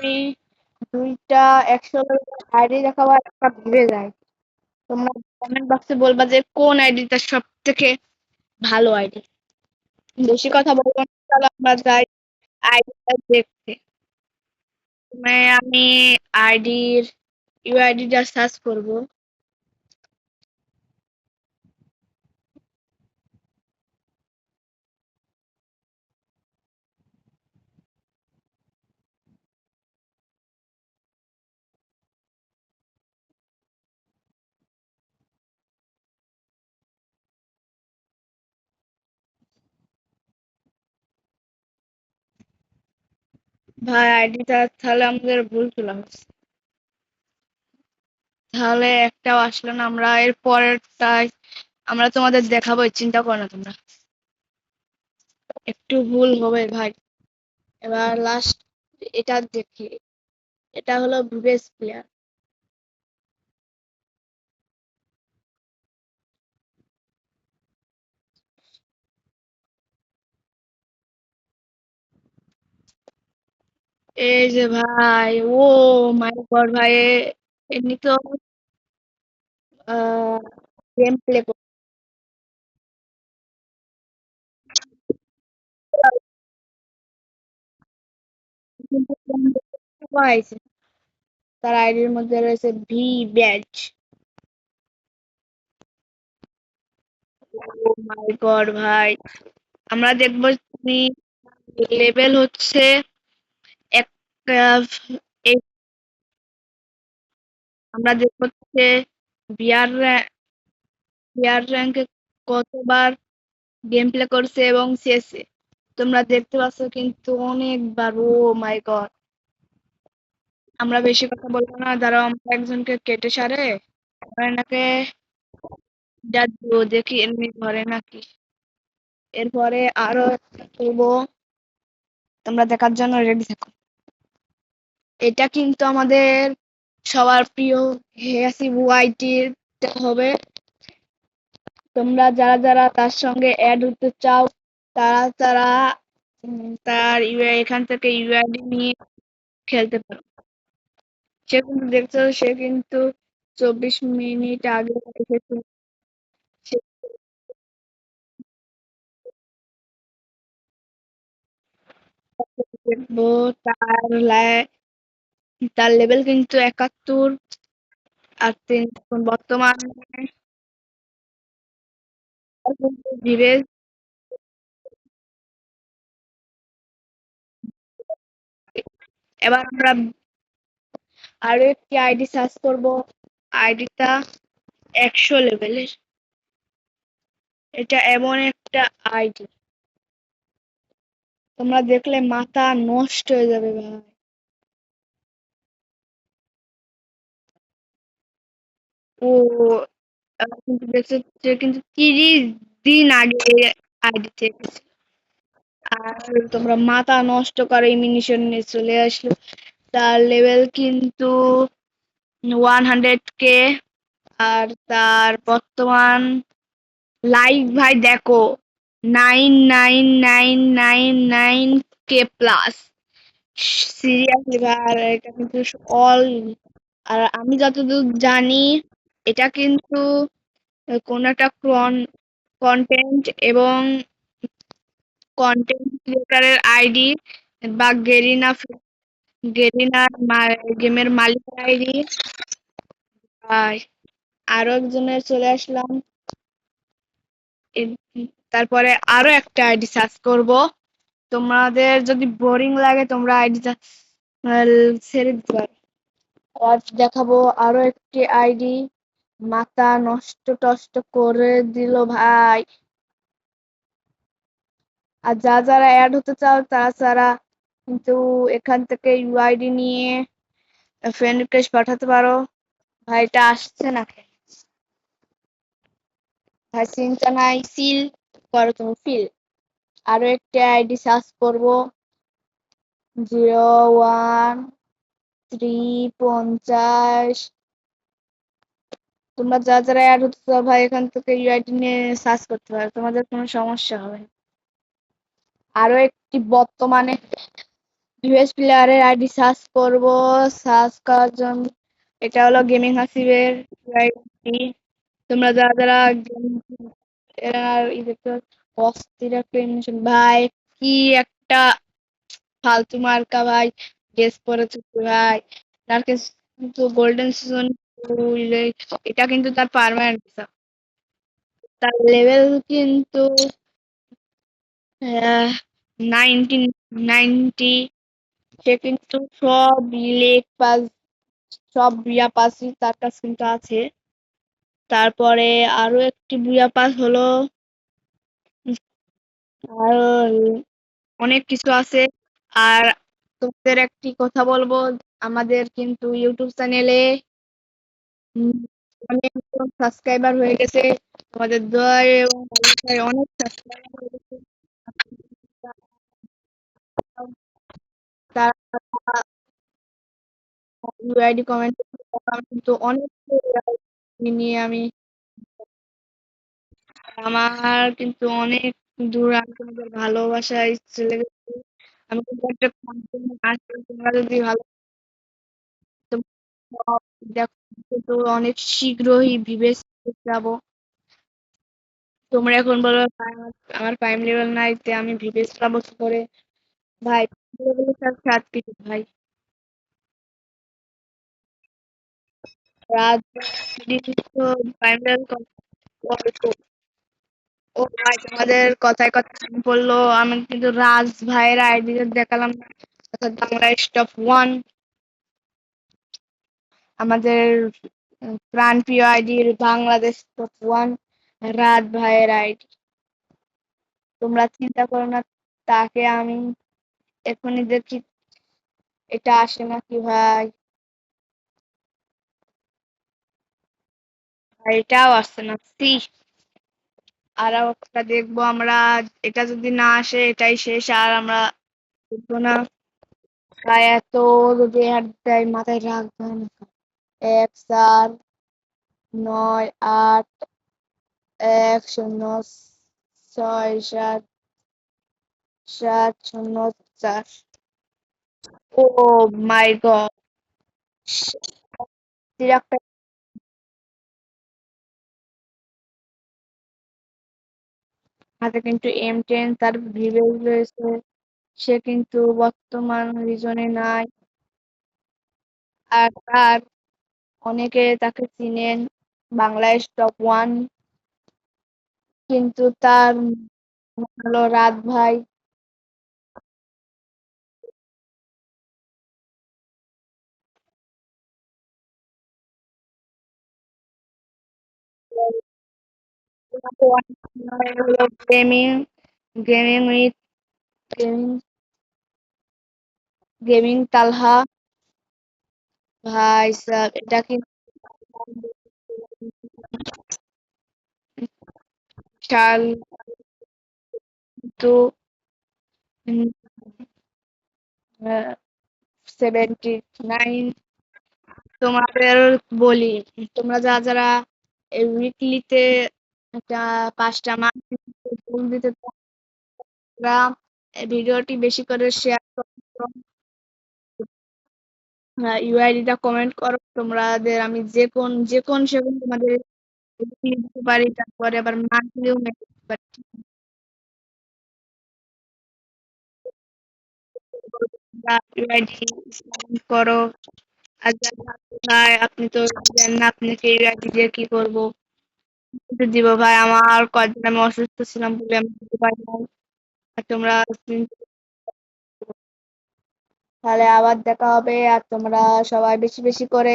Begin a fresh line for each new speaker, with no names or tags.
আমি দুইটা একসাথে আইডি দেখাবো, একটা ভুলে যায়। তোমরা কমেন্ট বক্সে বলবা যে কোন আইডিটা সব থেকে ভালো আইডি। বেশি কথা বলবো না, চলো আমরা যাই আইডিটা দেখতে। আমি আইডির ইউআইডিটা সার্চ করব। ভাই আইডিটা তাহলে আমাদের ভুল তোলা হচ্ছে, তাহলে একটাও আসলো না। আমরা এর পরেরটাই আমরা তোমাদের দেখাবো, চিন্তা করো না তোমরা। একটু ভুল হবে ভাই। এবার লাস্ট এটা দেখি, এটা হলো ভিভেস প্লেয়ার। এই যে ভাই, ও মাই গড ভাই, এমনি তো গেম প্লে করছে, তার আইডির মধ্যে রয়েছে ভি ব্যাচ। ও মাই গড ভাই, আমরা দেখবো তুমি লেভেল হচ্ছে এক, এই- আমরা দেখবো হচ্ছে বিআর বিআর র্যাঙ্কে কতবার গেম প্লে করছে এবং শেষে তোমরা দেখতে পাচ্ছ কিন্তু অনেকবার। ও মাই গড, আমরা বেশি কথা বলবো না, দাঁড়াও আমরা একজনকে কেটে সারে এনাকে যা দিবো, দেখি এমনি ধরে নাকি। এরপরে আরো একটা করবো, তোমরা দেখার জন্য রেডি থাকো। এটা কিন্তু আমাদের সবার প্রিয় হেয়াসি ওয়াইটির হবে। তোমরা যারা যারা তার সঙ্গে অ্যাড হতে চাও তারা তারা তার এখান থেকে ইউআইডি নিয়ে খেলতে পারো। সে কিন্তু দেখছো, সে কিন্তু 24 মিনিট আগে এসেছে। সে দেখবো তার তার লেভেল কিন্তু 71। আর তিনি এখন বর্তমানে ধীরে। এবার আমরা আরো একটি আইডি সার্চ করব, আইডিটা 100 লেভেলের। এটা এমন একটা আইডি তোমরা দেখলে মাথা নষ্ট হয়ে যাবে ভাই। ও কিন্তু দেখছো, সে কিন্তু 30 দিন আগে আইডি থেকে। আর তোমরা মাথা নষ্ট করে ইমিনেশন নিয়ে চলে আসলো। তার লেভেল কিন্তু 100K। আর তার বর্তমান লাইক ভাই দেখো 999999K+। সিরিয়াসলি ভাই, আর এটা কিন্তু অল। আর আমি যতদূর জানি এটা কিন্তু কোন একটা কন্টেন্ট এবং কন্টেন্ট ক্রিয়েটারের আইডি বা গেরিনা গেমের মালিকের আইডি। আরো একজনের চলে আসলাম। তারপরে আরো একটা আইডি সার্চ করব। তোমাদের যদি বোরিং লাগে তোমরা আইডিটা ছেড়ে দিতে পারো। আর দেখাবো আরো একটি আইডি, মাথা নষ্ট টষ্ট করে দিল ভাই। আর যারা অ্যাড হতে চাও তারা তারা কিন্তু এখান থেকে ইউআইডি নিয়ে ফ্রেন্ড রিকোয়েস্ট পাঠাতে পারো। ভাইটা আসছে না কেন? ভাই চিন্তা নাই, সিল করো তুমি ফিল। আরো একটি আইডি সার্চ করব, 01 350। তোমরা যারা অ্যাড হতে চাও ভাই এখান থেকে ইউআইডি নিয়ে সার্চ করতে পারো, তোমাদের কোনো সমস্যা হবে না। আরো একটি বর্তমানে ইউএস প্লেয়ারের আইডি সার্চ করব। সার্চ করার জন্য এটা হলো গেমিং হাসিবের আইডি। তোমরা যারা যারা এর ই দেখতে অস্থির একটা animation। ভাই কি একটা ফালতু মার্কা ভাই, ড্রেস পরেছে ভাই। তার কিন্তু গোল্ডেন সিজন, এটা কিন্তু তার পার্মানেন্ট। তার লেভেল কিন্তু 19 90। সে কিন্তু সব লেগ পাস, সব বুয়া পাসই তার কাছে কিন্তু আছে। তারপরে আরো একটি বুয়া পাস হলো, আর অনেক কিছু আছে। আর তোমাদের একটি কথা বলবো, আমাদের কিন্তু ইউটিউব চ্যানেলে অনেক সাবস্ক্রাইবার হয়ে গেছে। আমাদের দোয়ায় এবং ভালোবাসায় অনেক সাবস্ক্রাইবার হয়ে গেছে। তারা ইউআইডি কমেন্ট কিন্তু অনেক নিয়ে আমি, আমার কিন্তু অনেক দূর, আমি তোমাদের ভালোবাসায় চলে গেছি। আমি কিন্তু একটা কন্টেন্ট আসলে তোমরা যদি ভালো, তোমরা দেখো তো অনেক শীঘ্রই বিবেচ যাবো। তোমরা এখন বলো ভাই, আমার প্রাইম লেভেল নাই, তে আমি বিবেচ পাবো কি করে? ভাই স্যার সাত কিছু ভাই, রাত প্রাইম লেভেল। ও ভাই, তোমাদের কথায় কথা মনে পড়লো, আমি কিন্তু রাজ ভাইয়ের আইডি দেখালাম না, অর্থাৎ বাংলা স্টপ ওয়ান, আমাদের প্রাণপ্রিয় আইডি বাংলাদেশ টপ ওয়ান, রাজ ভাইয়ের আইডি। তোমরা চিন্তা করো না, তাকে আমি এখনই দেখি এটা আসে নাকি ভাই। ভাই এটাও আসছে না, সি। আর একটা দেখবো আমরা, এটা যদি না আসে এটাই শেষ, আর আমরা দেখবো না। প্রায় এত যদি অ্যাড দেয় মাথায় রাখবে না। 1 4 9 1 0 7 7 0 4। ও মাই গড, একটা হাতে কিন্তু M10 তার ভিভেল রয়েছে। সে কিন্তু বর্তমান রিজনে নাই। আর তার অনেকে তাকে চিনেন বাংলাদেশ টপ ওয়ান, কিন্তু তার হলো রাত ভাই। Gaming, gaming with gaming, gaming Talha. ভাই স্যার এটা কিন্তু চাল কিন্তু 79। তোমাদের বলি, তোমরা যারা যারা এই উইকলিতে একটা 5টা মাস ফুল দিতে তোমরা এই ভিডিওটি বেশি করে শেয়ার করো, ইউআইডিটা কমেন্ট করো তোমাদের, আমি যে কোন সেগুন তোমাদের দিতে পারি, তারপরে আবার মান্থলিও মেসেজ পারি। ইউআইডি করো। আর যারা ভাই আপনি তো জানেন না আপনাকে ইউআইডি দিয়ে কি করবো, কিন্তু দিব ভাই, আমার কদিন আমি অসুস্থ ছিলাম বলে আমি দিতে পারি নাই। আর তোমরা তাহলে আবার দেখা হবে, আর তোমরা সবাই বেশি বেশি করে